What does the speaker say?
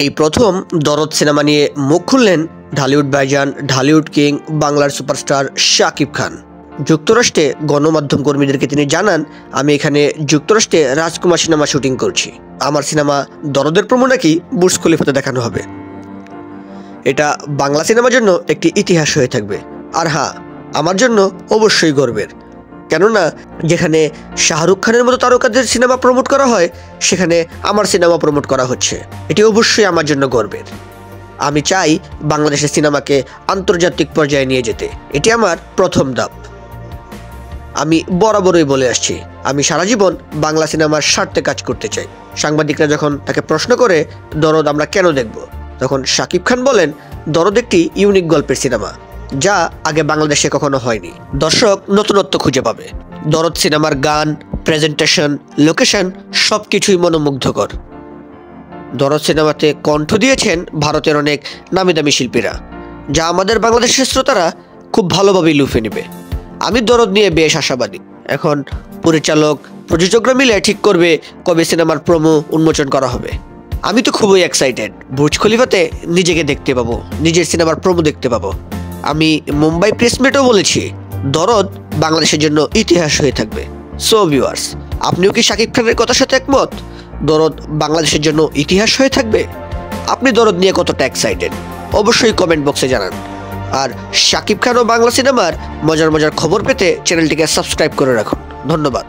এই প্রথম দরদ সিনেমা নিয়ে মুখ খুললেন ঢালিউড ভাইজান, ঢালিউড কিং, বাংলার সুপারস্টার শাকিব খান। যুক্তরাষ্ট্রে গণমাধ্যম কর্মীদেরকে তিনি জানান, আমি এখানে যুক্তরাষ্ট্রে রাজকুমার সিনেমা শুটিং করছি। আমার সিনেমা দরদের প্রোমো নাকি বুর্জ খলিফাতে দেখানো হবে। এটা বাংলা সিনেমার জন্য একটি ইতিহাস হয়ে থাকবে। আর হ্যাঁ, আমার জন্য অবশ্যই গর্বের, কেননা যেখানে শাহরুখ খানের মতো তারকাদের সিনেমা প্রমোট করা হয়, সেখানে আমার সিনেমা প্রমোট করা হচ্ছে। এটি অবশ্যই আমার জন্য গর্বের। আমি চাই বাংলাদেশের সিনেমাকে আন্তর্জাতিক পর্যায়ে নিয়ে যেতে। এটি আমার প্রথম ধাপ। আমি বরাবরই বলে আসছি, আমি সারা জীবন বাংলা সিনেমার স্বার্থে কাজ করতে চাই। সাংবাদিকরা যখন তাকে প্রশ্ন করে দরদ আমরা কেন দেখব, তখন শাকিব খান বলেন, দরদ একটি ইউনিক গল্পের সিনেমা, যা আগে বাংলাদেশে কখনো হয়নি। দর্শক নতুনত্ব খুঁজে পাবে। দরদ সিনেমার গান, প্রেজেন্টেশন, লোকেশন সবকিছুই মনোমুগ্ধকর। দরদ সিনেমাতে কণ্ঠ দিয়েছেন ভারতের অনেক নামি দামি শিল্পীরা, যা আমাদের বাংলাদেশের শ্রোতারা খুব ভালোভাবেই লুফে নেবে। আমি দরদ নিয়ে বেশ আশাবাদী। এখন পরিচালক, প্রযোজকরা মিলে ঠিক করবে কবে সিনেমার প্রোমো উন্মোচন করা হবে। আমি তো খুবই এক্সাইটেড। বুর্জ খলিফাতে নিজেকে দেখতে পাবো, নিজের সিনেমার প্রোমো দেখতে পাবো। আমি মুম্বাই প্রেসমেটেও বলেছি, দরদ বাংলাদেশের জন্য ইতিহাস হয়ে থাকবে। সো ভিউয়ার্স, আপনিও কি শাকিব খানের কথার সাথে একমত? দরদ বাংলাদেশের জন্য ইতিহাস হয়ে থাকবে? আপনি দরদ নিয়ে কতটা এক্সাইটেড অবশ্যই কমেন্ট বক্সে জানান। আর শাকিব খান ও বাংলা সিনেমার মজার মজার খবর পেতে চ্যানেলটিকে সাবস্ক্রাইব করে রাখুন। ধন্যবাদ।